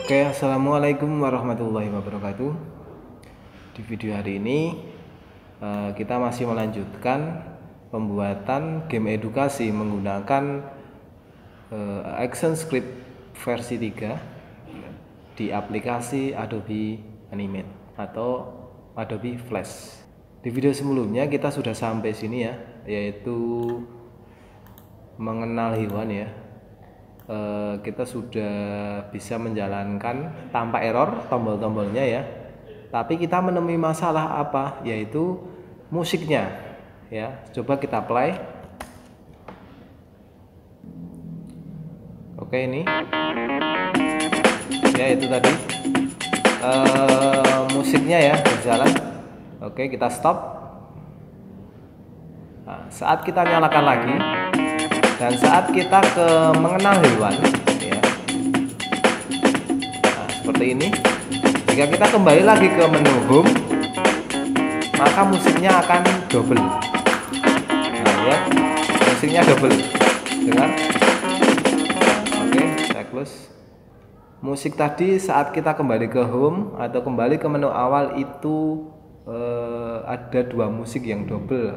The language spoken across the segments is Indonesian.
Oke, assalamualaikum warahmatullahi wabarakatuh. Di video hari ini kita masih melanjutkan pembuatan game edukasi menggunakan ActionScript versi 3 di aplikasi Adobe Animate atau Adobe Flash. Di video sebelumnya kita sudah sampai sini ya, yaitu mengenal hewan ya. Kita sudah bisa menjalankan tanpa error tombol-tombolnya ya, tapi kita menemui masalah apa, yaitu musiknya ya. Coba kita play. Oke, ini ya, itu tadi musiknya ya berjalan. Oke, kita stop. Nah, saat kita nyalakan lagi dan saat kita mengenal hewan ya, nah, seperti ini. Jika kita kembali lagi ke menu home, maka musiknya akan double. Nah, lihat, musiknya double. Dengar? Oke, saya close. Musik tadi saat kita kembali ke home atau kembali ke menu awal itu ada dua musik yang double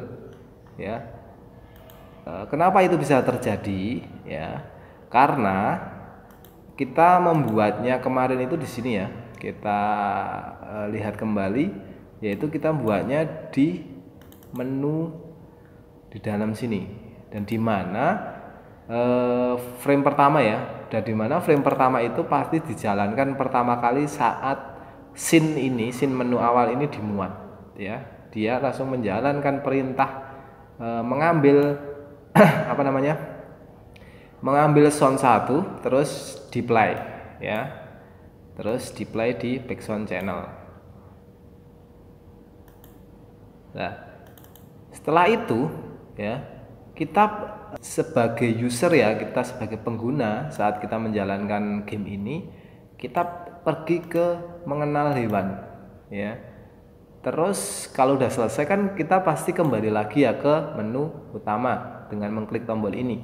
ya. Kenapa itu bisa terjadi ya? Karena kita membuatnya kemarin itu di sini ya. Kita lihat kembali, yaitu kita membuatnya di menu di dalam sini, dan di mana frame pertama ya. Dan di mana frame pertama itu pasti dijalankan pertama kali saat scene menu awal ini dimuat ya. Dia langsung menjalankan perintah mengambil apa namanya, mengambil sound 1 terus di play ya, terus di play di background channel. Nah, setelah itu ya, kita sebagai user ya, kita sebagai pengguna saat kita menjalankan game ini, kita pergi ke mengenal hewan ya. Terus kalau udah selesai kan kita pasti kembali lagi ya ke menu utama dengan mengklik tombol ini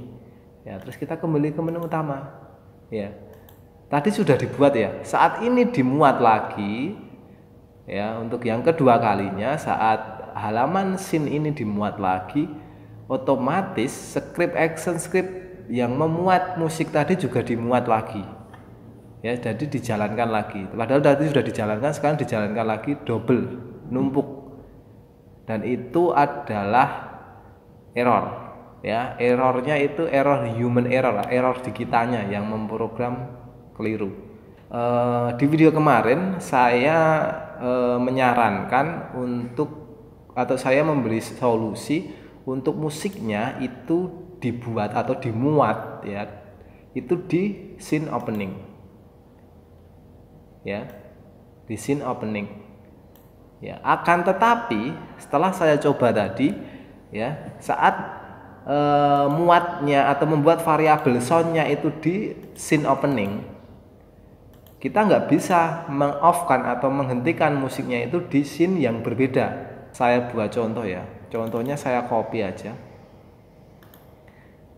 ya. Terus kita kembali ke menu utama ya. Tadi sudah dibuat ya, saat ini dimuat lagi ya untuk yang kedua kalinya. Saat halaman scene ini dimuat lagi, otomatis action script yang memuat musik tadi juga dimuat lagi ya. Jadi dijalankan lagi, padahal tadi sudah dijalankan, sekarang dijalankan lagi double, numpuk, dan itu adalah error ya. Errornya itu error human error, error di kitanya yang memprogram keliru. Di video kemarin saya menyarankan untuk, atau saya memberi solusi untuk musiknya itu dibuat atau dimuat ya, itu di scene opening ya, di scene opening ya. Akan tetapi setelah saya coba tadi ya, saat muatnya atau membuat variabel soundnya itu di scene opening, kita nggak bisa meng-off-kan atau menghentikan musiknya itu di scene yang berbeda. Saya buat contoh ya, contohnya saya copy aja,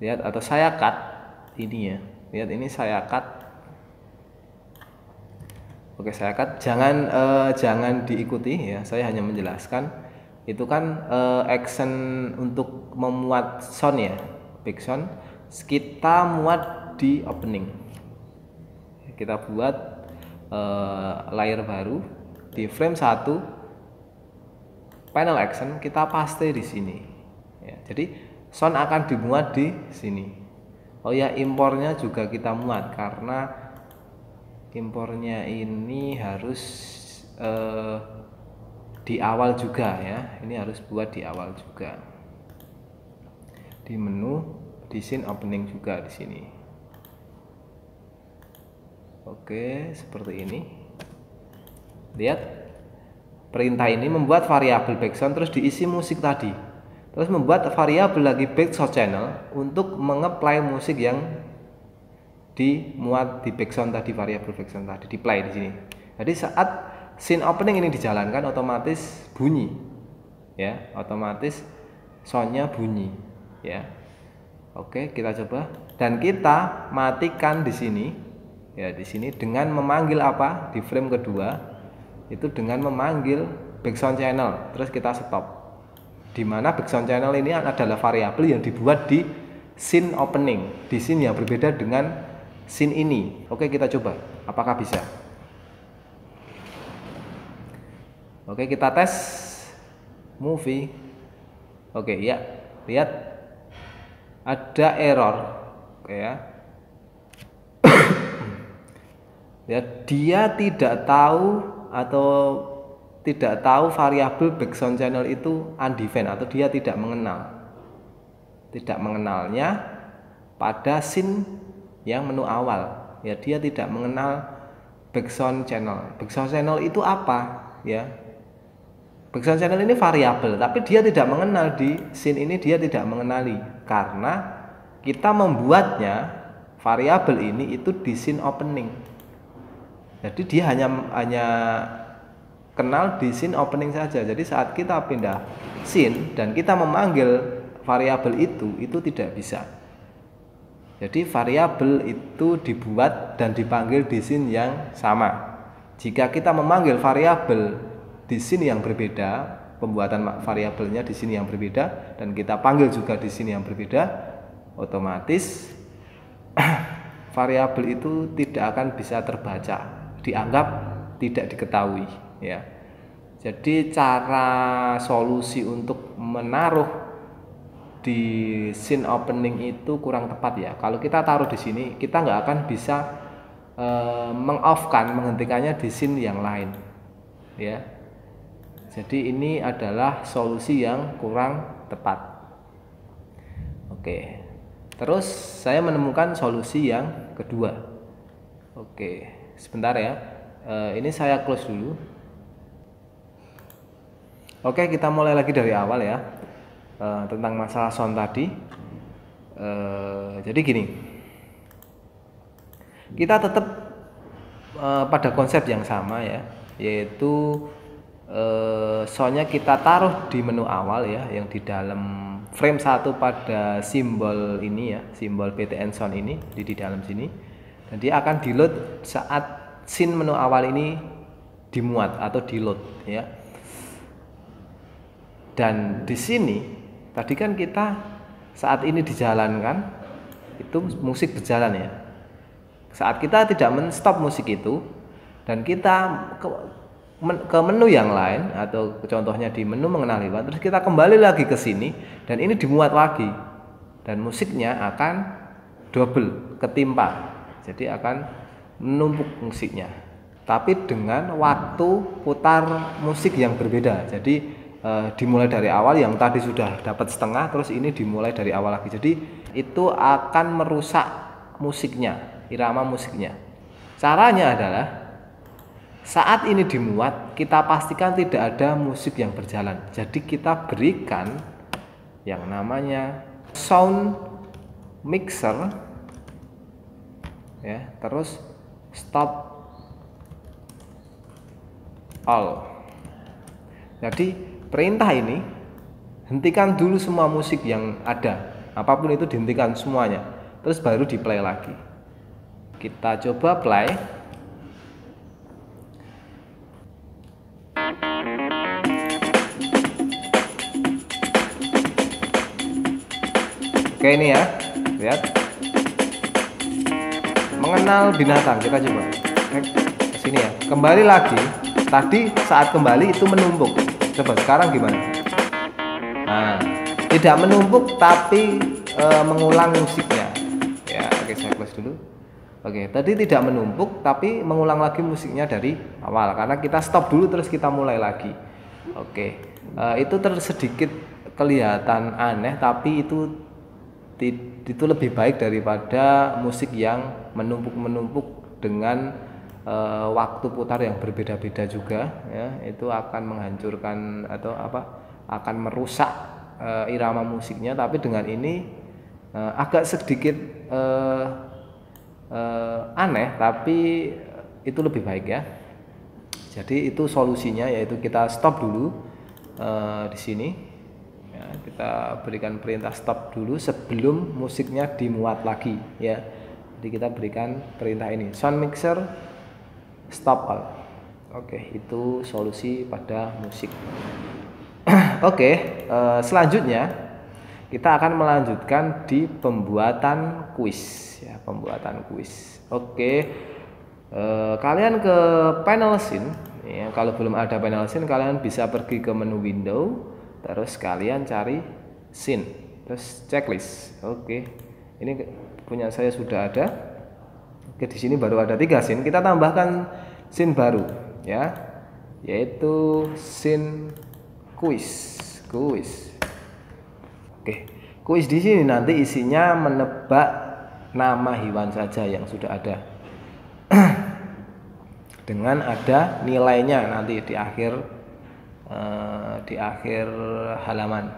lihat, atau saya cut ini ya, lihat, ini saya cut. Oke, saya cut, jangan diikuti ya, saya hanya menjelaskan. Itu kan action untuk memuat sound ya, back sound, kita muat di opening. Kita buat layer baru di frame 1, panel action, kita paste di sini ya. Jadi sound akan dimuat di sini. Oh ya, impornya juga kita muat, karena impornya ini harus di awal juga ya. Ini harus buat di awal juga, di menu, di scene opening juga di sini. Oke, seperti ini. Lihat, perintah ini membuat variabel background terus diisi musik tadi, terus membuat variabel lagi background channel untuk mengeplay musik yang dimuat di background tadi, variabel background tadi di play di sini. Jadi saat scene opening ini dijalankan, otomatis bunyi ya, otomatis soundnya bunyi ya. Oke, kita coba dan kita matikan di sini Ya, di sini dengan memanggil apa? Di frame kedua itu dengan memanggil background channel, terus kita stop. Di mana background channel ini adalah variabel yang dibuat di scene opening, di scene yang berbeda dengan scene ini. Oke, kita coba apakah bisa. Oke, kita tes movie. Oke, ya, lihat ada error. Oke ya. Ya, dia tidak tahu atau tidak tahu variabel background channel itu undefined, atau dia tidak mengenalnya pada scene yang menu awal. Ya, dia tidak mengenal background channel. Background channel itu apa? Ya, background channel ini variabel, tapi dia tidak mengenal di scene ini, dia tidak mengenali karena kita membuatnya variabel ini itu di scene opening. Jadi dia hanya kenal di scene opening saja. Jadi saat kita pindah scene dan kita memanggil variabel itu tidak bisa. Jadi variabel itu dibuat dan dipanggil di scene yang sama. Jika kita memanggil variabel di scene yang berbeda, pembuatan variabelnya di scene yang berbeda, dan kita panggil juga di scene yang berbeda, otomatis variabel itu tidak akan bisa terbaca, dianggap tidak diketahui, ya. Jadi cara solusi untuk menaruh di scene opening itu kurang tepat, ya. Kalau kita taruh di sini, kita nggak akan bisa menghentikannya di scene yang lain, ya. Jadi ini adalah solusi yang kurang tepat. Oke. Terus saya menemukan solusi yang kedua. Oke, sebentar ya. Ini saya close dulu. Oke, kita mulai lagi dari awal ya. Tentang masalah sound tadi. Jadi gini. Kita tetap pada konsep yang sama ya, yaitu soundnya kita taruh di menu awal ya, yang di dalam frame 1 pada simbol ini ya, simbol PTN sound ini di dalam sini, dan dia akan di load saat scene menu awal ini dimuat atau di load ya. Dan di sini tadi kan kita saat ini dijalankan itu musik berjalan ya. Saat kita tidak men-stop musik itu dan kita ke menu yang lain, atau contohnya di menu mengenali hewan, terus kita kembali lagi ke sini dan ini dimuat lagi, dan musiknya akan double, ketimpa, jadi akan menumpuk musiknya, tapi dengan waktu putar musik yang berbeda. Jadi dimulai dari awal, yang tadi sudah dapat setengah, terus ini dimulai dari awal lagi, jadi itu akan merusak musiknya, irama musiknya. Caranya adalah saat ini dimuat, kita pastikan tidak ada musik yang berjalan. Jadi kita berikan yang namanya sound mixer ya, terus stop all. Jadi perintah ini hentikan dulu semua musik yang ada, apapun itu dihentikan semuanya, terus baru di play lagi. Kita coba play. Oke, ini ya, lihat, mengenal binatang. Kita coba ke sini ya, kembali lagi. Tadi saat kembali itu menumpuk, coba sekarang gimana? Nah, tidak menumpuk tapi mengulang musiknya ya. Oke, saya close dulu. Oke, tadi tidak menumpuk tapi mengulang lagi musiknya dari awal, karena kita stop dulu terus kita mulai lagi. Oke, itu sedikit kelihatan aneh, tapi itu lebih baik daripada musik yang menumpuk-menumpuk dengan waktu putar yang berbeda-beda juga ya. Itu akan menghancurkan atau akan merusak irama musiknya. Tapi dengan ini agak sedikit aneh, tapi itu lebih baik ya. Jadi itu solusinya, yaitu kita stop dulu di sini. Kita berikan perintah stop dulu sebelum musiknya dimuat lagi ya. Jadi kita berikan perintah ini, sound mixer stop all. Oke, itu solusi pada musik. Oke, selanjutnya kita akan melanjutkan di pembuatan kuis ya, pembuatan kuis. Oke, kalian ke panel scene ya. Kalau belum ada panel scene, kalian bisa pergi ke menu window, terus kalian cari scene, terus checklist. Oke, ini punya saya sudah ada. Oke, di sini baru ada 3 scene. Kita tambahkan scene baru ya, yaitu scene kuis. Oke, kuis di sini nanti isinya menebak nama hewan saja yang sudah ada. Dengan ada nilainya nanti di akhir halaman.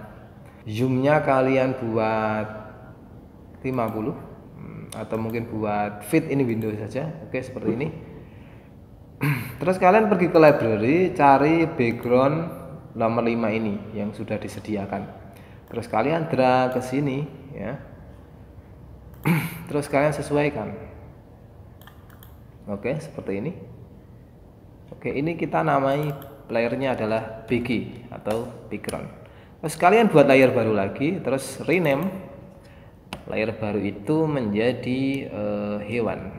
Zoomnya kalian buat 50 atau mungkin buat fit ini Windows saja. Oke, seperti ini. Terus kalian pergi ke library, cari background nomor 5 ini yang sudah disediakan. Terus kalian drag ke sini ya. Terus kalian sesuaikan. Oke, seperti ini. Oke, ini kita namai layernya adalah BG atau background. Terus kalian buat layer baru lagi, terus rename layer baru itu menjadi hewan.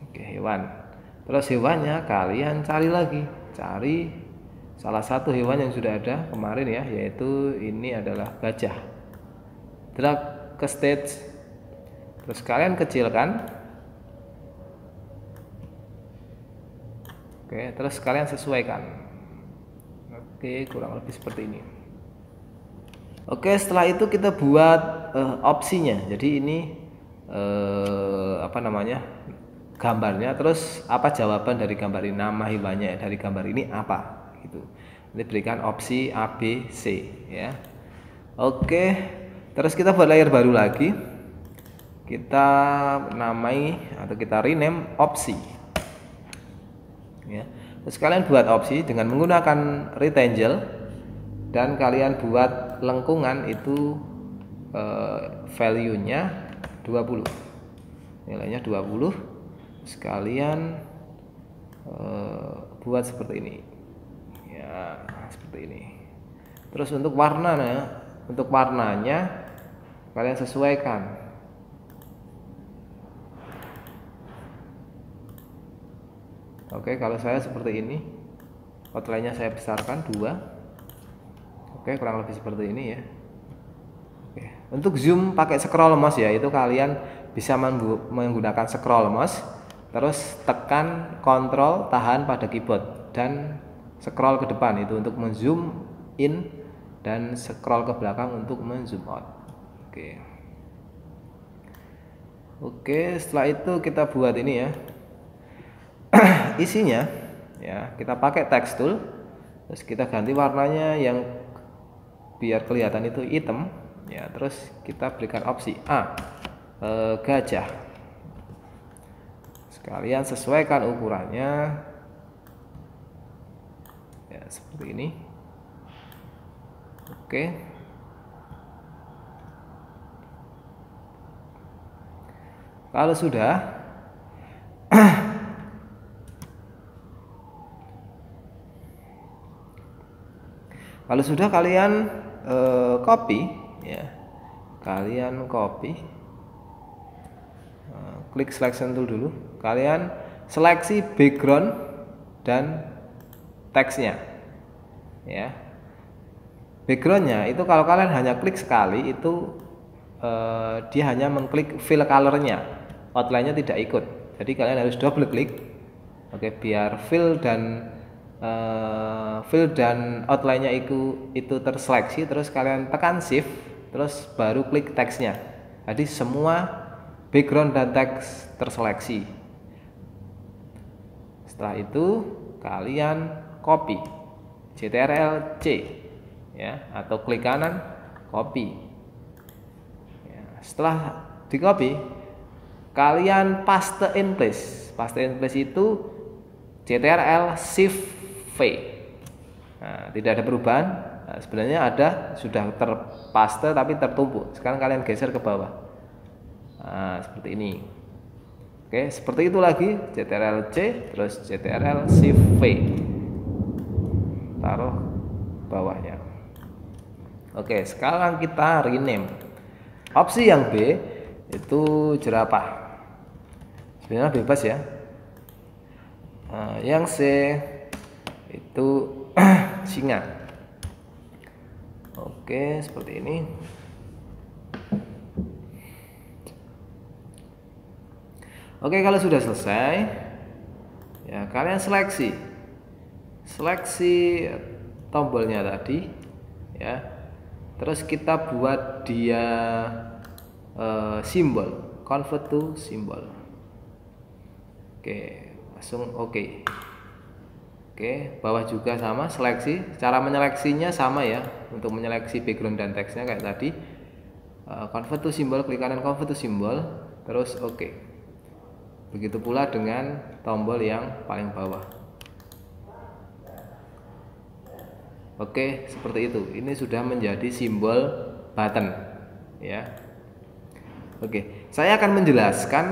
Oke, hewan. Terus hewannya kalian cari lagi, cari salah satu hewan yang sudah ada kemarin ya, yaitu ini adalah gajah. Drag ke stage, terus kalian kecilkan. Oke, terus kalian sesuaikan. Oke, kurang lebih seperti ini. Oke, setelah itu kita buat opsinya. Jadi ini apa namanya, gambarnya, terus apa jawaban dari gambar ini, nama hewannya dari gambar ini apa gitu. Ini berikan opsi A, B, C ya. Oke, terus kita buat layer baru lagi. Kita namai atau kita rename opsi ya. Terus kalian buat opsi dengan menggunakan rectangle dan kalian buat lengkungan itu value-nya 20, nilainya 20. Terus kalian buat seperti ini ya, seperti ini. Terus untuk warnanya kalian sesuaikan. Oke, kalau saya seperti ini, outline-nya saya besarkan 2. Oke, kurang lebih seperti ini ya. Oke, untuk zoom pakai scroll mouse ya, itu kalian bisa menggunakan scroll mouse, terus tekan Ctrl tahan pada keyboard dan scroll ke depan itu untuk menzoom in dan scroll ke belakang untuk menzoom out. Oke, setelah itu kita buat ini ya. Isinya ya, kita pakai text tool, terus kita ganti warnanya yang biar kelihatan itu hitam ya. Terus kita berikan opsi A, gajah. Sekalian sesuaikan ukurannya ya, seperti ini. Oke, kalau sudah kalian copy ya, kalian copy, klik selection tool dulu, kalian seleksi background dan teksnya ya. Backgroundnya itu kalau kalian hanya klik sekali itu dia hanya mengklik fill colornya, outline-nya tidak ikut. Jadi kalian harus double klik. Oke, biar fill dan outline-nya itu terseleksi, terus kalian tekan shift, terus baru klik teksnya. Jadi semua background dan teks terseleksi. Setelah itu kalian copy, Ctrl C ya, atau klik kanan copy ya. Setelah di copy kalian paste in place. Paste in place itu Ctrl Shift V. Nah, tidak ada perubahan. Nah, sebenarnya ada, sudah terpaste tapi tertumpuk. Sekarang kalian geser ke bawah. Nah, seperti ini. Oke, seperti itu lagi, CTRL C, terus CTRL Shift V. Taruh bawahnya. Oke, sekarang kita rename. Opsi yang B itu jerapah. Sebenarnya bebas ya. Yang C itu singa. Oke, seperti ini. Oke, kalau sudah selesai, ya kalian seleksi tombolnya tadi, ya. Terus kita buat dia simbol, convert to symbol. Oke, langsung oke. Oke, bawah juga sama, seleksi. Cara menyeleksinya sama ya, untuk menyeleksi background dan teksnya kayak tadi. Convert to symbol, klik kanan convert to symbol, terus oke. Begitu pula dengan tombol yang paling bawah. Oke, seperti itu. Ini sudah menjadi simbol button, ya. Oke, saya akan menjelaskan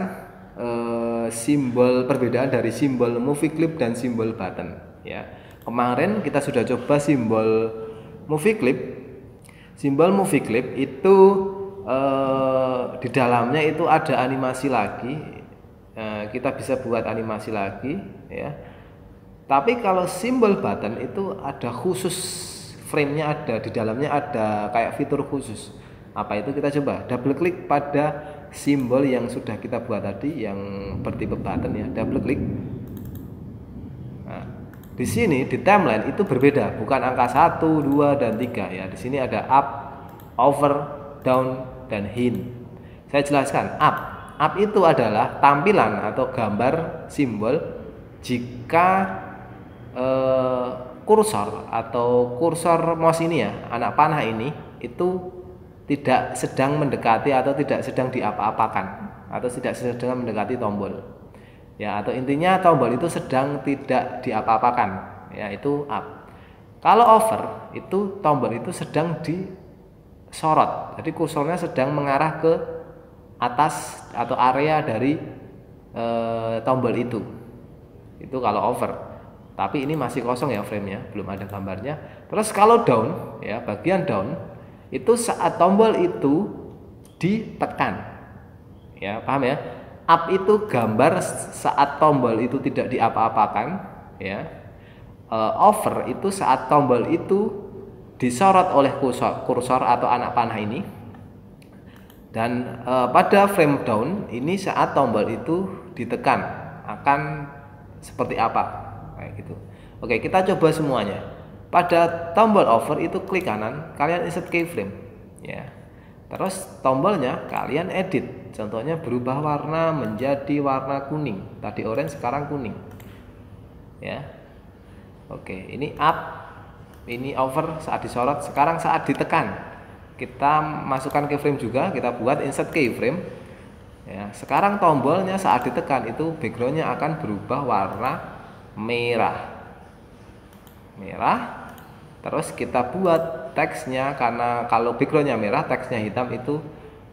simbol perbedaan dari simbol movie clip dan simbol button, ya. Kemarin kita sudah coba simbol movie clip. Simbol movie clip itu di dalamnya itu ada animasi lagi. Kita bisa buat animasi lagi, ya. Tapi kalau simbol button itu ada khusus, frame-nya ada, di dalamnya ada kayak fitur khusus. Apa itu? Kita coba double klik pada simbol yang sudah kita buat tadi yang bertipe button, ya. Double klik. Nah, di sini di timeline itu berbeda, bukan angka 1, 2 dan 3, ya. Di sini ada up, over, down dan hint. Saya jelaskan. Up itu adalah tampilan atau gambar simbol jika kursor atau kursor mouse ini, ya, anak panah ini itu tidak sedang mendekati atau tidak sedang diapa-apakan atau tidak sedang mendekati tombol, ya, atau intinya tombol itu sedang tidak diapa-apakan, ya, itu up. Kalau over itu tombol itu sedang disorot, jadi kursornya sedang mengarah ke atas atau area dari tombol itu kalau over. Tapi ini masih kosong ya frame-nya, belum ada gambarnya. Terus kalau down, ya, bagian down itu saat tombol itu ditekan, ya, paham ya? Up itu gambar saat tombol itu tidak diapa-apakan, ya. Over itu saat tombol itu disorot oleh kursor atau anak panah ini. Dan pada frame down ini saat tombol itu ditekan akan seperti apa, kayak gitu. Oke, kita coba semuanya. Pada tombol over itu klik kanan, kalian insert keyframe, ya. Terus tombolnya kalian edit. Contohnya berubah warna menjadi warna kuning. Tadi orange, sekarang kuning, ya. Oke, ini up, ini over saat disorot, sekarang saat ditekan. Kita masukkan keyframe juga, kita buat insert keyframe, ya. Sekarang tombolnya saat ditekan itu backgroundnya akan berubah warna merah. Terus kita buat teksnya, karena kalau backgroundnya merah teksnya hitam itu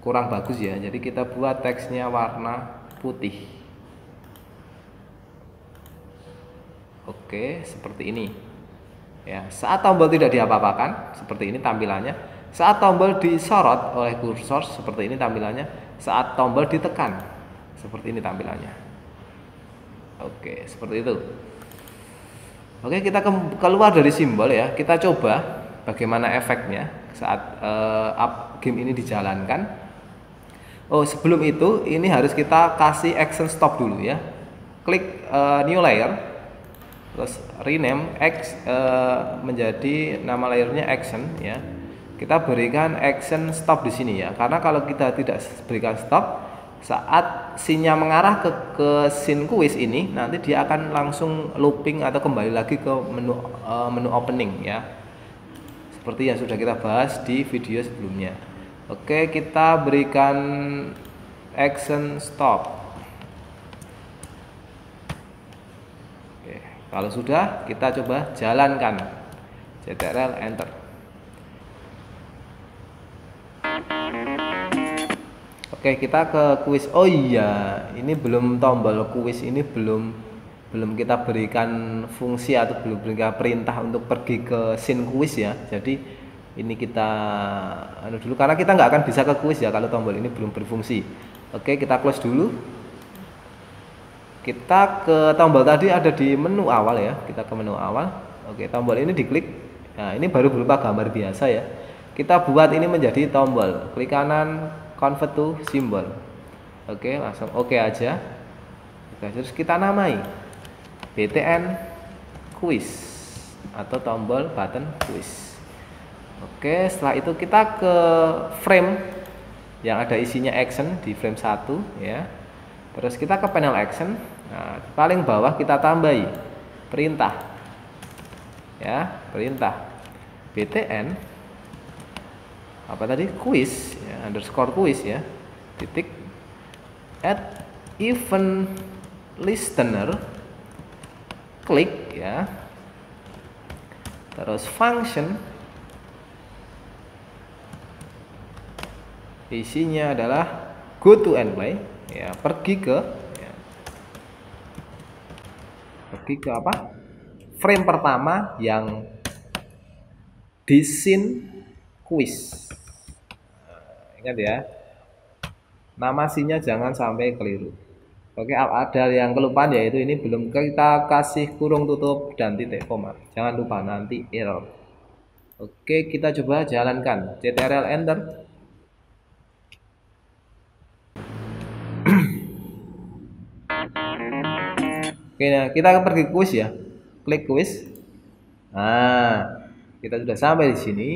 kurang bagus, ya. Jadi kita buat teksnya warna putih. Oke, seperti ini, ya. Saat tombol tidak diapa-apakan seperti ini tampilannya. Saat tombol disorot oleh kursor seperti ini tampilannya. Saat tombol ditekan seperti ini tampilannya. Oke, seperti itu. Oke, kita keluar dari simbol, ya. Kita coba bagaimana efeknya saat game ini dijalankan. Oh, sebelum itu ini harus kita kasih action stop dulu, ya. Klik new layer, terus rename menjadi nama layernya action, ya. Kita berikan action stop di sini, ya, karena kalau kita tidak berikan stop saat scene-nya mengarah ke scene quiz ini, nanti dia akan langsung looping atau kembali lagi ke menu opening, ya, seperti yang sudah kita bahas di video sebelumnya. Oke, kita berikan action stop. Oke, kalau sudah kita coba jalankan, CTRL enter. Oke, kita ke kuis. Oh iya, ini belum tombol kuis ini belum kita berikan fungsi atau belum berikan perintah untuk pergi ke scene kuis ya. Jadi ini kita anu dulu karena kita nggak akan bisa ke kuis ya kalau tombol ini belum berfungsi. Oke, kita close dulu. Kita ke tombol tadi ada di menu awal ya. Kita ke menu awal. Oke, tombol ini diklik. Nah, ini baru berupa gambar biasa ya. Kita buat ini menjadi tombol. Klik kanan, convert to symbol. Oke, langsung oke aja. Oke, terus kita namai BTN quiz atau tombol button quiz. Oke, setelah itu kita ke frame yang ada isinya action di frame 1 ya. Terus kita ke panel action. Nah, paling bawah kita tambahi perintah. Ya, perintah BTN apa tadi? Quiz ya, underscore quiz ya. Titik add event listener klik ya. Terus function isinya adalah go to and play ya, pergi ke apa? Frame pertama yang di scene quiz. Nah, ingat ya. Nama scene-nya jangan sampai keliru. Oke, ada yang kelupaan yaitu ini belum kita kasih kurung tutup dan titik koma. Jangan lupa nanti error. Oke, kita coba jalankan. Ctrl enter. Oke, nah kita pergi quiz ya. Klik quiz. Nah, kita sudah sampai di sini.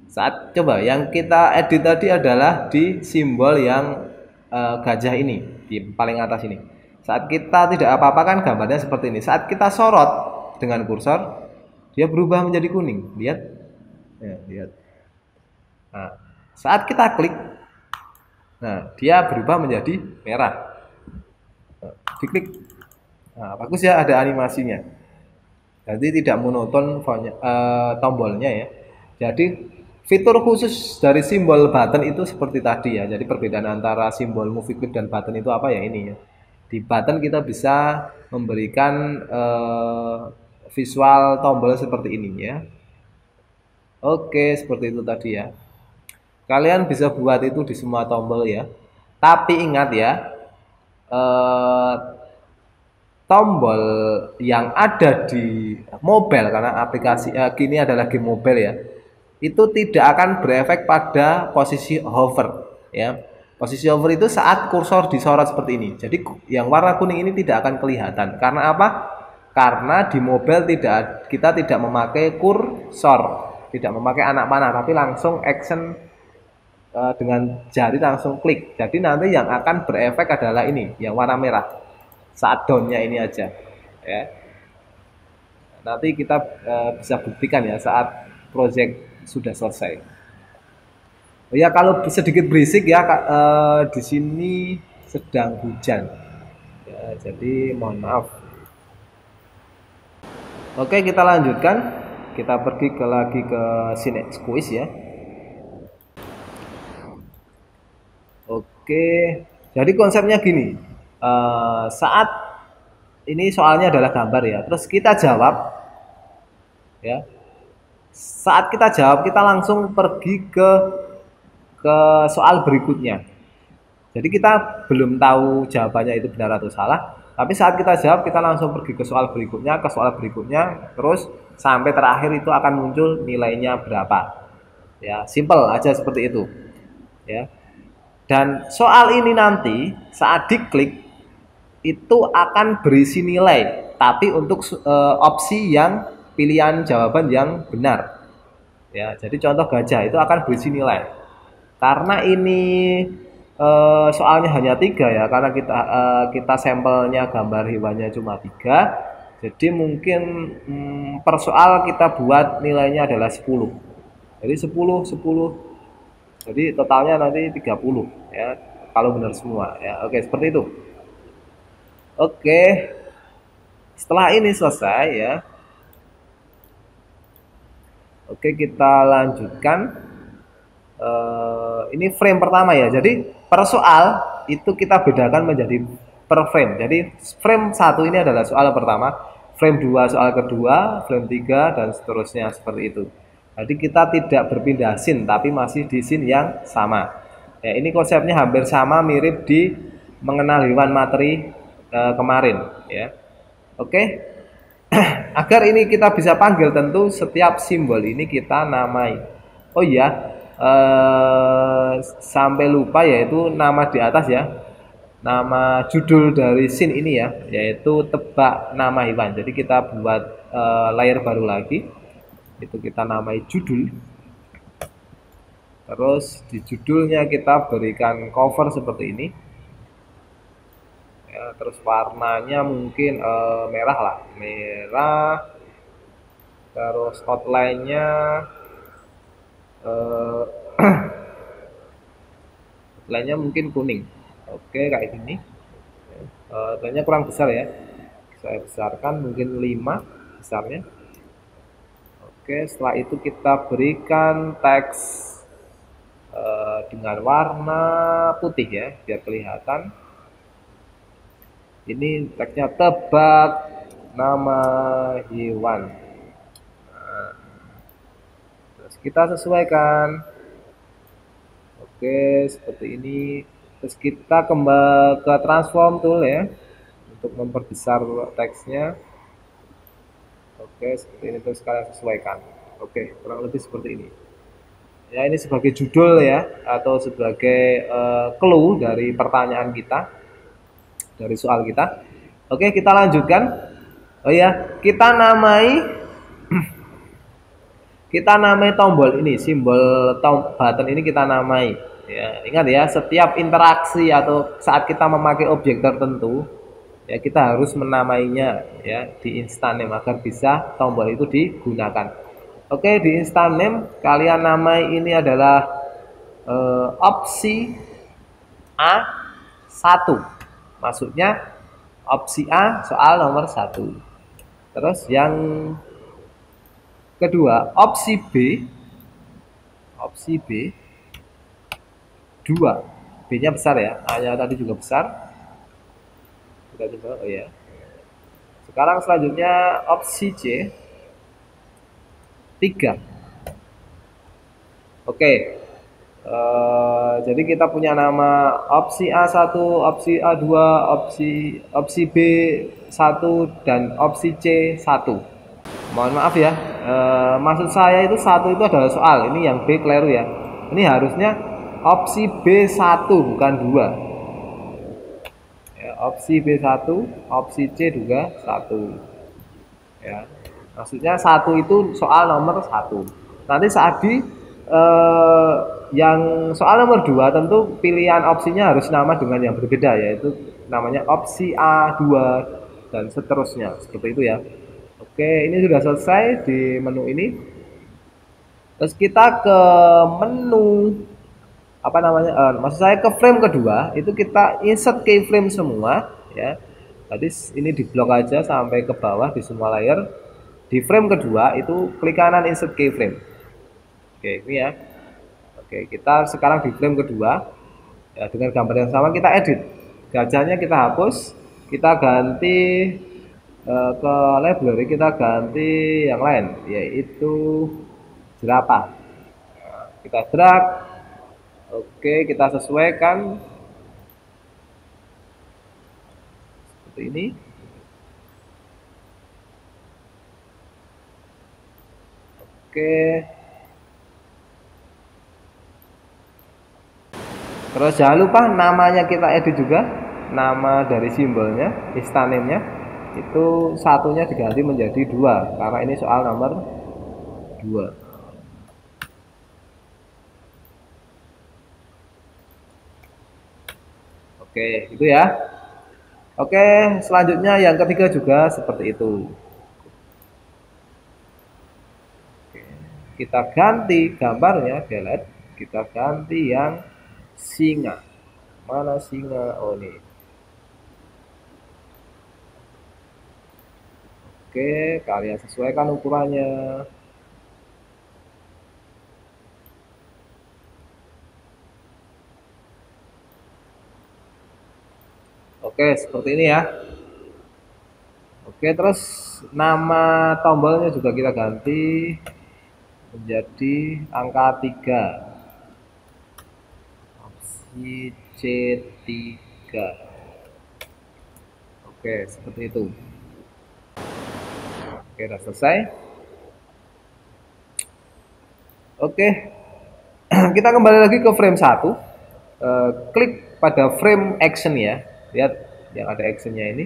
Saat coba yang kita edit tadi adalah di simbol yang gajah ini di paling atas ini. Saat kita tidak apa-apakan gambarnya seperti ini. Saat kita sorot dengan kursor, dia berubah menjadi kuning. Lihat, ya, lihat. Nah, saat kita klik, nah dia berubah menjadi merah. Nah, diklik, nah, bagus ya ada animasinya. Jadi tidak monoton tombolnya ya. Jadi fitur khusus dari simbol button itu seperti tadi ya. Jadi perbedaan antara simbol movie clip dan button itu apa ya ini ya. Di button kita bisa memberikan visual tombol seperti ini ya. Oke, seperti itu tadi ya. Kalian bisa buat itu di semua tombol ya. Tapi ingat ya, tombol yang ada di mobile karena aplikasi kini adalah game mobile ya. Itu tidak akan berefek pada posisi hover ya. Posisi hover itu saat kursor disorot seperti ini. Jadi yang warna kuning ini tidak akan kelihatan. Karena apa? Karena di mobile kita tidak memakai kursor, tidak memakai anak panah, tapi langsung action dengan jari langsung klik. Jadi nanti yang akan berefek adalah ini, yang warna merah. Saat downnya ini aja ya. Nanti kita bisa buktikan ya saat project sudah selesai. Oh ya, kalau sedikit berisik ya, di sini sedang hujan. Ya, jadi mohon maaf. Oke, kita lanjutkan. Kita pergi lagi ke scene quiz ya. Oke, jadi konsepnya gini. Saat ini soalnya adalah gambar ya. Terus kita jawab ya. Saat kita jawab, kita langsung pergi ke soal berikutnya. Jadi kita belum tahu jawabannya itu benar atau salah, tapi saat kita jawab kita langsung pergi ke soal berikutnya, terus sampai terakhir itu akan muncul nilainya berapa. Ya, simple aja seperti itu. Ya. Dan soal ini nanti saat diklik itu akan berisi nilai, tapi untuk opsi yang pilihan jawaban yang benar. Ya, jadi contoh gajah itu akan berisi nilai. Karena ini soalnya hanya 3 ya, karena kita sampelnya gambar hewannya cuma 3. Jadi mungkin per soal kita buat nilainya adalah 10. Jadi 10. Jadi totalnya nanti 30 ya, kalau benar semua ya. Oke, seperti itu. Oke. Setelah ini selesai ya. Oke, kita lanjutkan. ini frame pertama ya. Jadi per soal itu kita bedakan menjadi per frame. Jadi frame satu ini adalah soal pertama, frame 2 soal kedua, frame 3 dan seterusnya seperti itu. Jadi kita tidak berpindah scene tapi masih di scene yang sama. Ya, ini konsepnya hampir sama, mirip di mengenal hewan materi kemarin ya. Oke. Agar ini kita bisa panggil, tentu setiap simbol ini kita namai. Oh iya, sampai lupa yaitu nama di atas ya. Nama judul dari scene ini ya, yaitu tebak nama hewan. Jadi kita buat layer baru lagi. Itu kita namai judul. Terus di judulnya kita berikan cover seperti ini. Ya, terus warnanya mungkin merah lah, merah. Terus outline-nya outline-nya mungkin kuning. Oke, kayak gini. Outline-nya kurang besar ya. Saya besarkan mungkin 5 besarnya. Oke, setelah itu kita berikan teks dengan warna putih ya, biar kelihatan. Ini teksnya tebak nama hewan. Nah, terus kita sesuaikan. Oke, seperti ini. Terus kita kembali ke transform tool ya, untuk memperbesar teksnya. Oke, seperti ini. Terus kalian sesuaikan. Oke, kurang lebih seperti ini. Ya, ini sebagai judul ya, atau sebagai clue dari pertanyaan kita, dari soal kita. Oke, kita lanjutkan. Oh ya, kita namai tombol ini, simbol button ini kita namai. Ya, ingat ya, setiap interaksi atau saat kita memakai objek tertentu, ya kita harus menamainya ya di instant name agar bisa tombol itu digunakan. Oke, di instant name kalian namai ini adalah opsi A1. Maksudnya opsi A soal nomor 1. Terus yang kedua, opsi B 2. B-nya besar ya, A-nya tadi juga besar. Kita coba, oh ya. Sekarang selanjutnya opsi C 3. Oke. Jadi kita punya nama opsi A1, opsi A2, opsi B1 dan opsi C1. Mohon maaf ya, maksud saya itu satu itu adalah soal, ini yang B keliru ya. Ini harusnya opsi B1 bukan 2 ya, opsi B1, opsi C juga 1 ya. Maksudnya 1 itu soal nomor 1. Nanti saat di yang soal nomor 2 tentu pilihan opsinya harus nama dengan yang berbeda, yaitu namanya opsi A2 dan seterusnya, seperti itu ya. Oke, ini sudah selesai di menu ini. Terus kita ke menu apa namanya? Maksud saya ke frame kedua, itu kita insert keyframe semua ya. Tadi ini di blok aja sampai ke bawah di semua layer. Di frame kedua itu klik kanan insert keyframe. Oke, ini ya. Oke, kita sekarang di frame kedua ya, dengan gambar yang sama kita edit. Gajahnya kita hapus, kita ganti ke library, kita ganti yang lain yaitu jerapah. Nah, kita drag. Oke, kita sesuaikan seperti ini. Oke. Terus jangan lupa namanya kita edit juga, nama dari simbolnya, instant name-nya itu satunya diganti menjadi 2 karena ini soal nomor 2. Oke, itu ya. Oke, selanjutnya yang ketiga juga seperti itu. Oke, kita ganti gambarnya, delete, kita ganti yang singa. Mana singa? Oh, ini. Oke, kalian sesuaikan ukurannya. Oke, seperti ini ya. Oke, terus nama tombolnya juga kita ganti menjadi angka 3. Opsi C3. Oke, seperti itu. Oke, sudah selesai. Oke, kita kembali lagi ke frame 1. Klik pada frame action ya. Lihat yang ada actionnya ini.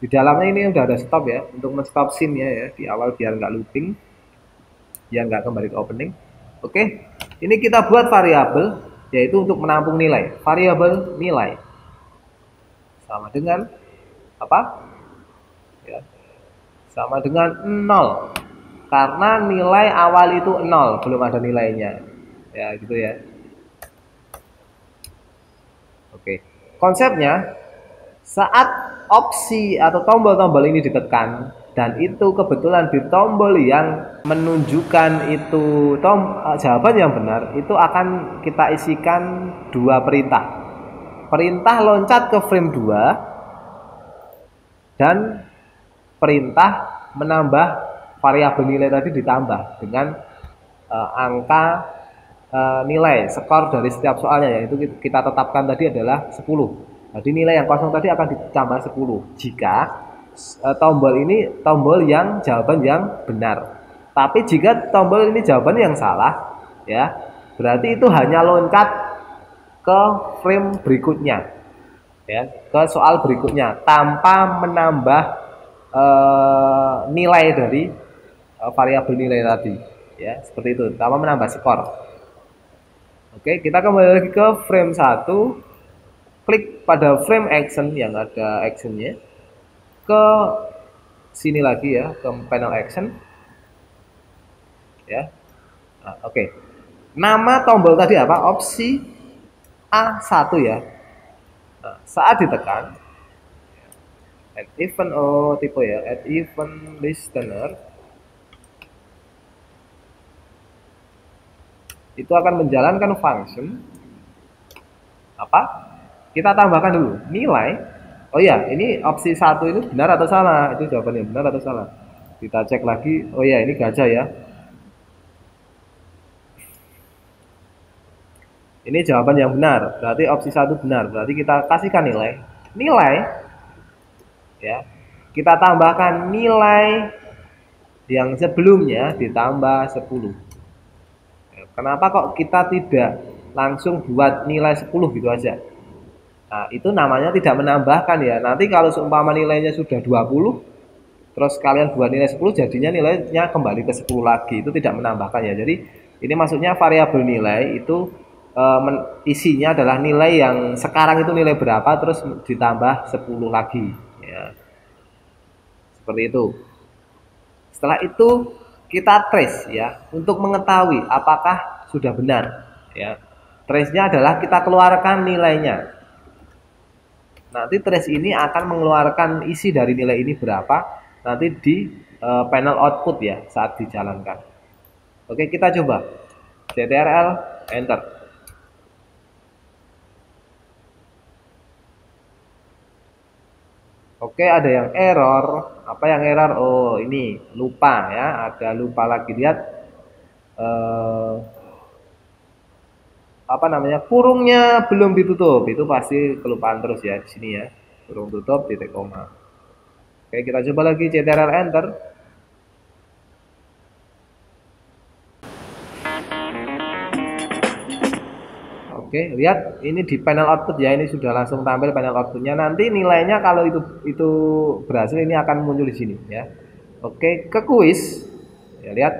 Di dalamnya ini udah ada stop ya, untuk men-stop scene-nya ya di awal biar nggak looping, biar nggak kembali ke opening. Oke, ini kita buat variabel yaitu untuk menampung nilai. Variabel nilai sama dengan apa? Ya, sama dengan 0 karena nilai awal itu 0, belum ada nilainya ya, gitu ya. Oke, konsepnya saat opsi atau tombol-tombol ini ditekan dan itu kebetulan di tombol yang menunjukkan itu jawaban yang benar, itu akan kita isikan dua perintah. Perintah loncat ke frame 2 dan perintah menambah variabel nilai tadi ditambah dengan angka nilai skor dari setiap soalnya, yaitu kita tetapkan tadi adalah 10. Jadi nilai yang kosong tadi akan ditambah 10 jika tombol ini tombol yang jawaban yang benar. Tapi jika tombol ini jawaban yang salah, ya berarti itu hanya loncat ke frame berikutnya, ya ke soal berikutnya tanpa menambah nilai dari variabel nilai tadi, ya seperti itu, tanpa menambah skor. Oke, kita kembali lagi ke frame 1. Klik pada frame action yang ada actionnya, ke sini lagi ya, ke panel action ya. Nah, oke. Nama tombol tadi apa? Opsi A1 ya. Nah, saat ditekan add event, tipe ya, add event listener, itu akan menjalankan function apa? Kita tambahkan dulu nilai. Oh ya, ini opsi 1 ini benar atau salah? Itu jawabannya benar atau salah? Kita cek lagi. Oh ya, ini gajah ya. Ini jawaban yang benar. Berarti opsi 1 benar. Berarti kita kasihkan nilai. Nilai ya. Kita tambahkan nilai yang sebelumnya ditambah 10. Kenapa kok kita tidak langsung buat nilai 10 gitu aja? Nah, itu namanya tidak menambahkan ya. Nanti kalau seumpama nilainya sudah 20, terus kalian buat nilai 10, jadinya nilainya kembali ke 10 lagi. Itu tidak menambahkan ya. Jadi ini maksudnya variabel nilai itu isinya adalah nilai yang sekarang itu nilai berapa, terus ditambah 10 lagi ya. Seperti itu. Setelah itu kita trace ya, untuk mengetahui apakah sudah benar ya. Trace-nya adalah kita keluarkan nilainya. Nanti trace ini akan mengeluarkan isi dari nilai ini berapa nanti di panel output ya saat dijalankan. Oke, kita coba. CTRL enter. Oke, ada yang error. Apa yang error? Oh, ini lupa ya, ada lupa lagi. Lihat apa namanya, kurungnya belum ditutup. Itu pasti kelupaan terus ya di sini ya, kurung tutup titik koma. Oke, kita coba lagi CTRL enter. Oke, lihat ini di panel output ya, ini sudah langsung tampil panel outputnya. Nanti nilainya kalau itu berhasil ini akan muncul di sini ya. Oke, ke kuis ya, lihat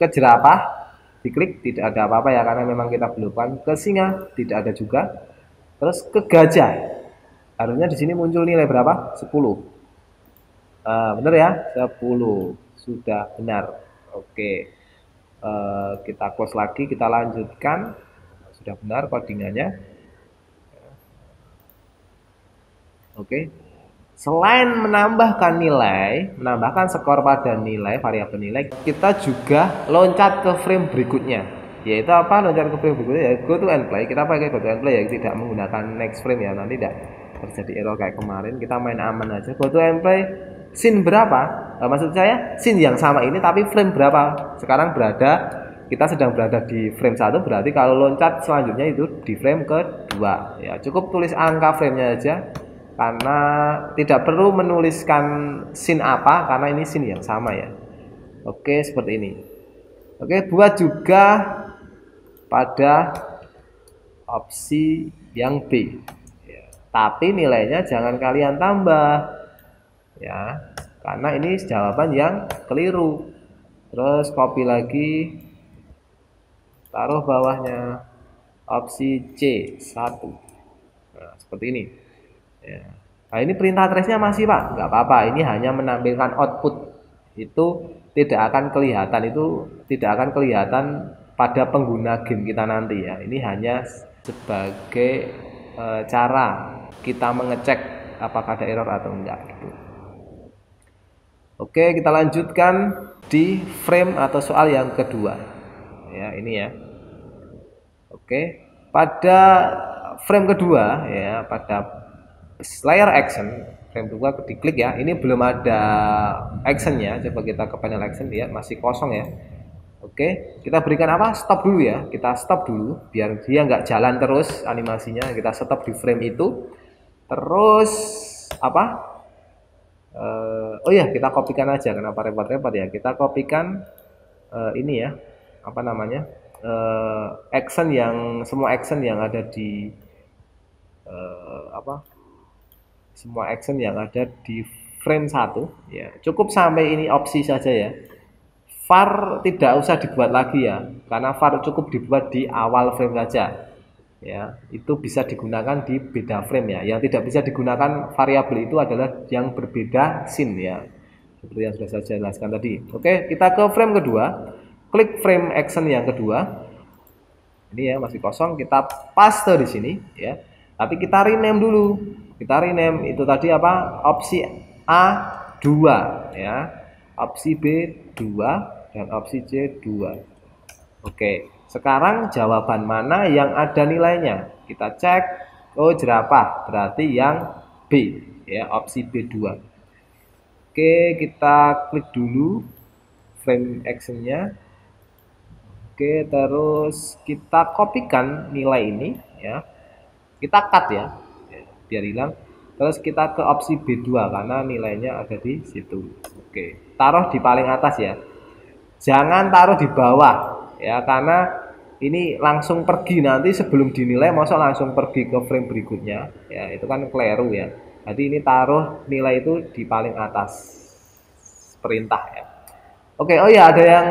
ke jerapah diklik tidak ada apa-apa ya, karena memang kita belumkan. Ke singa tidak ada juga. Terus ke gajah harusnya di sini muncul nilai berapa? 10. Benar ya, 10 sudah benar. Oke, kita close lagi, kita lanjutkan. Sudah benar codingannya. Oke. Selain menambahkan nilai, menambahkan skor pada nilai, variabel nilai, kita juga loncat ke frame berikutnya. yaitu apa? Loncat ke frame berikutnya ya go to end play. Kita pakai go to end play ya, tidak menggunakan next frame ya, nanti tidak terjadi error kayak kemarin. Kita main aman aja. Go to end play scene berapa? Maksud saya scene yang sama ini tapi frame berapa? Sekarang kita sedang berada di frame 1, berarti kalau loncat selanjutnya itu di frame kedua ya. Cukup tulis angka framenya aja karena tidak perlu menuliskan scene apa karena ini scene yang sama ya. Oke, seperti ini. Oke, buat juga pada opsi yang B ya. Tapi nilainya jangan kalian tambah ya, karena ini jawaban yang keliru. Terus copy lagi, taruh bawahnya opsi C1. Nah, seperti ini ya. Nah, ini perintah trace-nya masih Pak, nggak apa-apa, ini hanya menampilkan output, itu tidak akan kelihatan pada pengguna game kita nanti ya. Ini hanya sebagai cara kita mengecek apakah ada error atau enggak gitu. Oke, kita lanjutkan di frame atau soal yang kedua ya, ini ya. Oke, pada frame kedua ya, pada layer action frame 2 diklik ya, ini belum ada actionnya. Coba kita ke panel action, lihat masih kosong ya. Oke, kita berikan apa? Stop dulu ya, kita stop dulu biar dia nggak jalan terus animasinya. Kita stop di frame itu. Terus apa? Oh ya, kita kopikan aja, kenapa repot-repot ya. Kita kopikan ini ya, apa namanya, semua action yang ada di semua action yang ada di frame 1 ya. Cukup sampai ini opsi saja ya. VAR tidak usah dibuat lagi ya, karena VAR cukup dibuat di awal frame saja ya. Itu bisa digunakan di beda frame ya. Yang tidak bisa digunakan variabel itu adalah yang berbeda scene ya, seperti yang sudah saya jelaskan tadi. Oke, kita ke frame kedua, klik frame action yang kedua. Ini ya masih kosong, kita paste di sini ya. Tapi kita rename dulu. Kita rename itu tadi apa? Opsi A 2 ya, opsi B 2 dan opsi C 2. Oke, sekarang jawaban mana yang ada nilainya? Kita cek. Oh, jerapah, berarti yang B ya, opsi B2. Oke, kita klik dulu frame actionnya. Oke, terus kita kopikan nilai ini ya. Kita cut ya, biar hilang. Terus kita ke opsi B2 karena nilainya ada di situ. Oke, taruh di paling atas ya. Jangan taruh di bawah ya, karena ini langsung pergi nanti sebelum dinilai, masa langsung pergi ke frame berikutnya ya, itu kan keliru ya. Jadi ini taruh nilai itu di paling atas perintah ya. Oke, oh ya, ada yang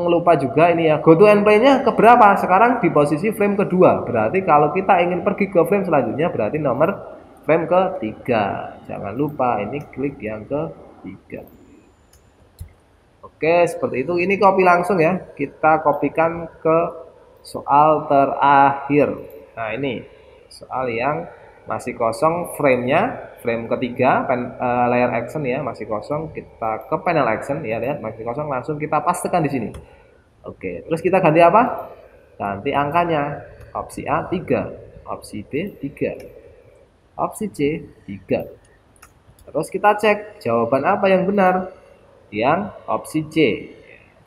lupa juga ini ya, go to end play-nya keberapa? Sekarang di posisi frame kedua. Berarti kalau kita ingin pergi ke frame selanjutnya berarti nomor frame ketiga. Jangan lupa ini klik yang ketiga. Oke, seperti itu. Ini copy langsung ya. Kita kopikan ke soal terakhir. Nah, ini soal yang masih kosong frame-nya, frame ketiga, layer action ya, masih kosong. Kita ke panel action ya, lihat masih kosong, langsung kita pastekan di sini. Oke, terus kita ganti apa? Ganti angkanya. Opsi A 3, opsi B 3, opsi C 3. Terus kita cek jawaban apa yang benar? Yang opsi C.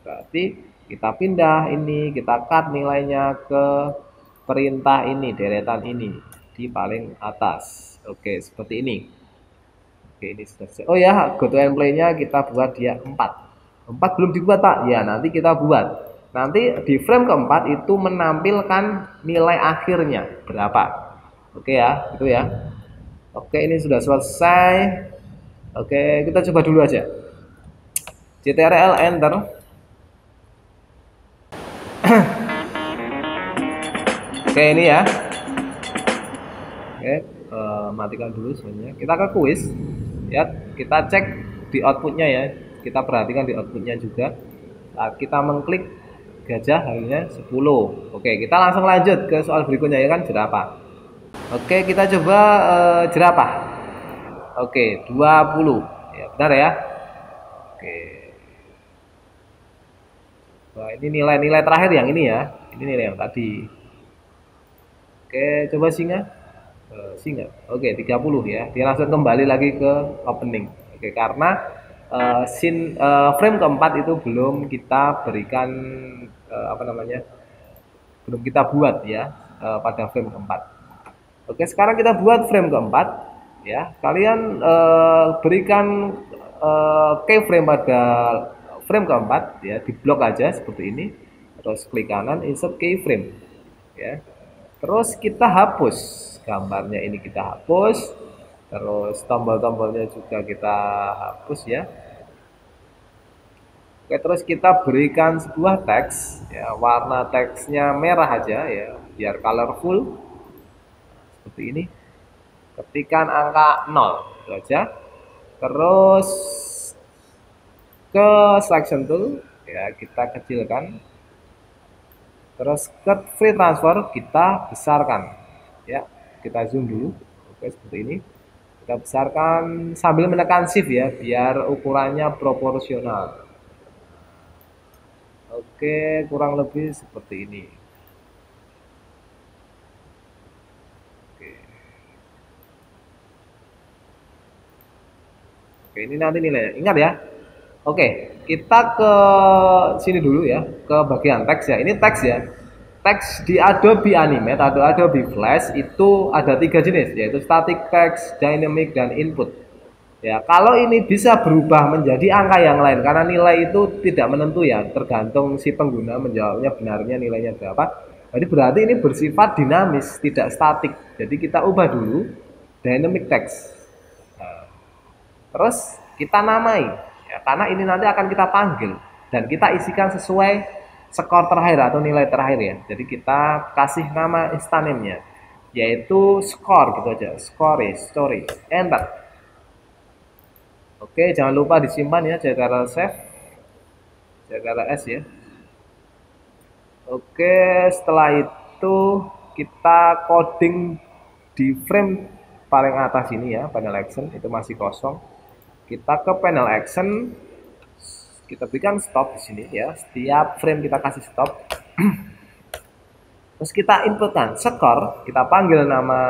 Berarti kita pindah ini, kita cut nilainya ke perintah ini, deretan ini di paling atas. Oke, seperti ini. Oke, ini sudah. Oh ya, go to end play-nya kita buat dia 4. 4 belum dibuat Pak. Ya, nanti kita buat. Nanti di frame keempat itu menampilkan nilai akhirnya berapa. Oke ya, itu ya. Oke, ini sudah selesai. Oke, kita coba dulu aja. CTRL enter. Oke, ini ya. Oke, matikan dulu sebenarnya. Kita ke kuis. Ya, kita cek di outputnya ya. Kita perhatikan di outputnya juga. Saat kita mengklik gajah hasilnya 10. Oke, kita langsung lanjut ke soal berikutnya ya kan, jerapah. Oke, kita coba jerapah. Oke, 20. Ya, benar ya. Oke. Nah, ini nilai-nilai terakhir yang ini ya. ini nilai yang tadi. Oke, coba singa. Singa. Oke, 30 ya. Dia langsung kembali lagi ke opening. Oke, karena frame keempat itu belum kita berikan apa namanya? Belum kita buat ya pada frame keempat. Oke, sekarang kita buat frame keempat ya. Kalian berikan keyframe pada frame keempat ya, di blok aja seperti ini. Terus klik kanan insert keyframe ya. Terus kita hapus gambarnya, ini kita hapus. Terus tombol-tombolnya juga kita hapus ya. Oke, terus kita berikan sebuah teks ya, warna teksnya merah aja ya, biar colorful seperti ini. Ketikkan angka 0 itu aja. Terus ke selection tool ya, kita kecilkan. Terus ke free transfer kita besarkan ya, kita zoom dulu. Oke, seperti ini kita besarkan sambil menekan shift ya, biar ukurannya proporsional. Oke, kurang lebih seperti ini. Oke. Oke, ini nanti nilainya. Ingat ya. Oke, kita ke sini dulu ya, ke bagian teks ya. Ini teks ya. Teks di Adobe Animate atau Adobe Flash itu ada 3 jenis, yaitu static text, dynamic, dan input. Ya, kalau ini bisa berubah menjadi angka yang lain karena nilai itu tidak menentu ya, tergantung si pengguna menjawabnya benarnya nilainya berapa. Jadi berarti ini bersifat dinamis, tidak statik. Jadi kita ubah dulu dynamic text. Nah, terus kita namai ya, karena ini nanti akan kita panggil dan kita isikan sesuai skor terakhir atau nilai terakhir ya. Jadi kita kasih nama instannya yaitu score gitu aja, story, enter. Oke, jangan lupa disimpan ya, Ctrl save, Ctrl S ya. Oke, setelah itu kita coding di frame paling atas ini ya, panel action itu masih kosong. Kita ke panel action, kita berikan stop di sini ya. Setiap frame kita kasih stop. Terus kita inputkan score, kita panggil nama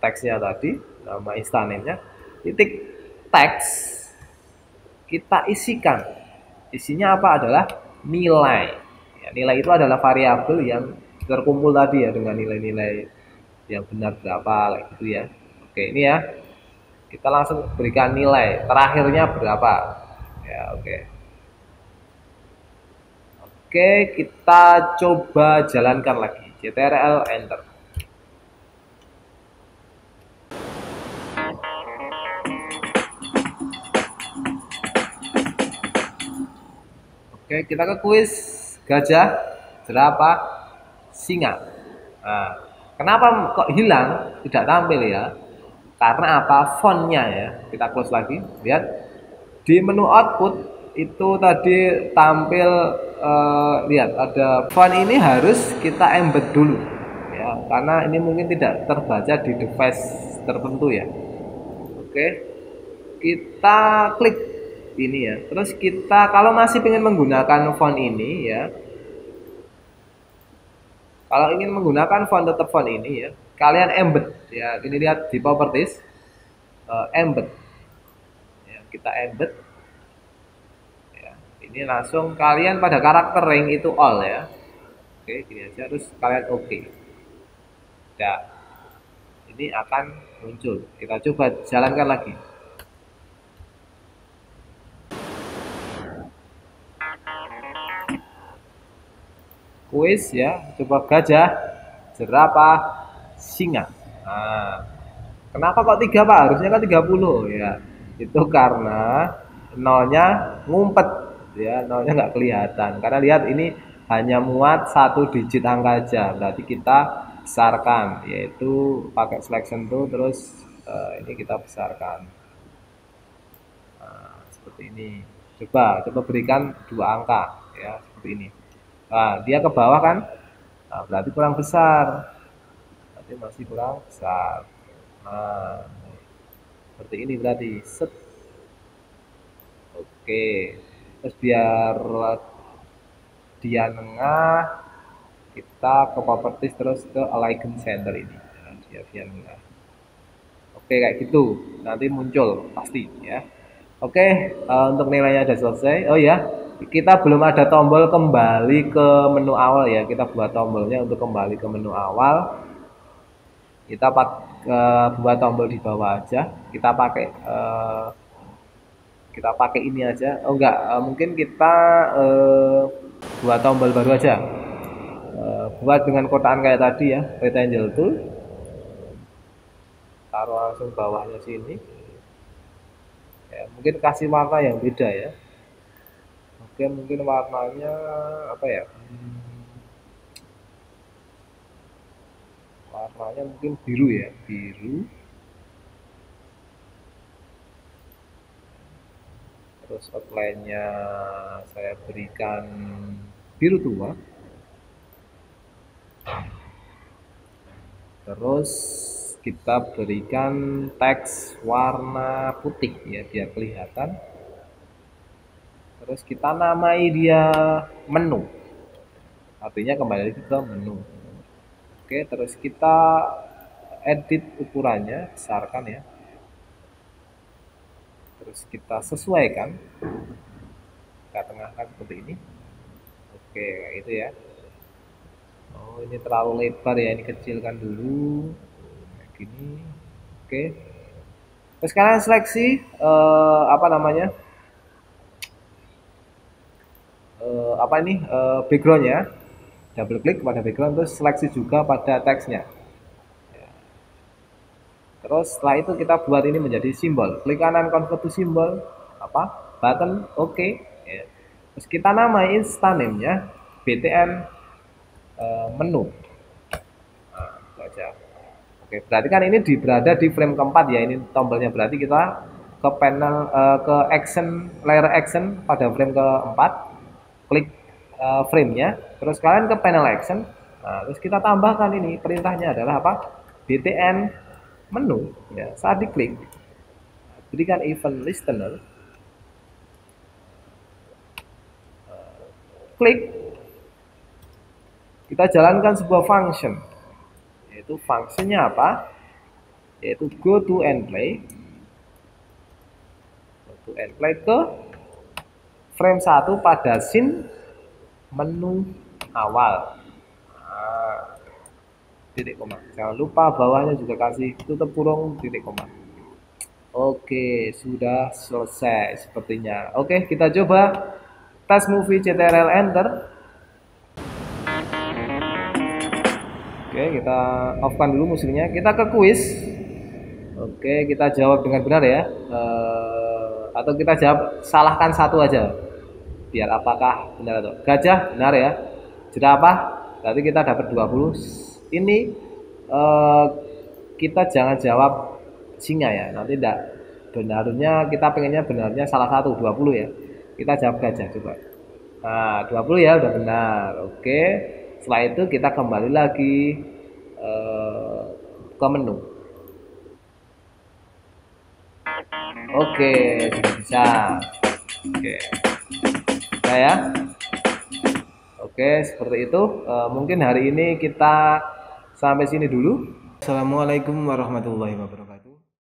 teksnya tadi, nama instannya, titik teks, kita isikan. Isinya apa? Adalah nilai. Ya, nilai itu adalah variabel yang terkumpul tadi ya, dengan nilai-nilai yang benar berapa, kayak gitu ya. Oke, ini ya. Kita langsung berikan nilai terakhirnya berapa. Ya, oke. Oke, kita coba jalankan lagi. Ctrl enter. Oke, kita ke kuis gajah, jerapah, singa. Nah, kenapa kok hilang? Tidak tampil ya. Karena apa? Fontnya ya. Kita close lagi. Lihat di menu output itu tadi tampil lihat ada font, ini harus kita embed dulu ya. Karena ini mungkin tidak terbaca di device tertentu ya. Oke. Kita klik ini ya. Terus kita kalau masih ingin menggunakan font ini ya, kalau ingin menggunakan font tetap font ini ya, kalian embed ya. Ini lihat di properties, embed. Ya, kita embed. Ya, ini langsung kalian pada karakter ring itu all ya. Oke, gini aja. Terus kalian oke. Ya, ini akan muncul. Kita coba jalankan lagi. Kuis ya, coba gajah, jerapah, singa. Nah, kenapa kok 3 Pak? Harusnya kan 30 ya. Itu karena nolnya ngumpet ya, nolnya nggak kelihatan. Karena lihat ini hanya muat 1 digit angka aja. Berarti kita besarkan, yaitu pakai selection tool terus ini kita besarkan. Nah, seperti ini. Coba berikan 2 angka ya, seperti ini. Nah, dia ke bawah kan? Nah, berarti kurang besar. Berarti masih kurang besar. Nah, seperti ini berarti. Set. Oke. Terus biar dia nengah, Kita ke properties terus ke align center ini. Nah, biar oke kayak gitu. Nanti muncul pasti ya. Oke, untuk nilainya sudah selesai. Oh ya, kita belum ada tombol kembali ke menu awal ya. Kita buat tombolnya untuk kembali ke menu awal. Kita buat tombol di bawah aja. Kita pakai ini aja. Oh enggak, mungkin kita buat tombol baru aja. Buat dengan kotaan kayak tadi ya, rectangle tool. Taruh langsung bawahnya sini. Ya, mungkin kasih warna yang beda ya. Oke, mungkin warnanya apa ya? Warnanya mungkin biru ya, biru. Terus outline-nya saya berikan biru tua. Terus kita berikan teks warna putih ya biar kelihatan. Terus kita namai dia menu. Artinya kembali ke menu. Oke, terus kita edit ukurannya, besarkan ya. Terus kita sesuaikan. Kita tengahkan seperti ini. Oke, kayak gitu ya. Oh, ini terlalu lebar ya, ini kecilkan dulu. Kayak gini. Oke. Terus sekarang seleksi apa namanya? Backgroundnya. Double klik pada background, terus seleksi juga pada teksnya. Terus setelah itu kita buat ini menjadi simbol. Klik kanan convert to simbol, button OK. Ya. Terus kita namain instance name-nya btn menu. Nah, itu aja. Oke, berarti kan ini berada di frame keempat ya. Ini tombolnya berarti kita ke panel ke action layer action pada frame keempat. Klik frame-nya, terus kalian ke panel action. Nah, terus kita tambahkan ini perintahnya adalah apa? btn menu ya. Saat diklik berikan event listener, klik, kita jalankan sebuah function, yaitu fungsinya apa? Yaitu go to and play ke frame 1 pada scene menu awal. Nah, titik koma. Jangan lupa bawahnya juga kasih tutup kurung titik koma. Oke, sudah selesai sepertinya. Oke, kita coba tes movie CTRL enter. Oke, kita off-kan dulu musiknya. Kita ke quiz. Oke, kita jawab dengan benar ya. Atau kita jawab salahkan satu aja. Biar apakah benar atau gajah benar ya. Jerapah berarti kita dapat 20. Ini kita jangan jawab singa ya, nanti tidak benarnya, kita pengennya benarnya salah satu 20 ya. Kita jawab gajah coba. Nah 20 ya udah benar. Oke, setelah itu kita kembali lagi ke menu. Oke, sudah bisa. Oke, nah ya. Oke, seperti itu. Mungkin hari ini kita sampai sini dulu. Assalamualaikum warahmatullahi wabarakatuh.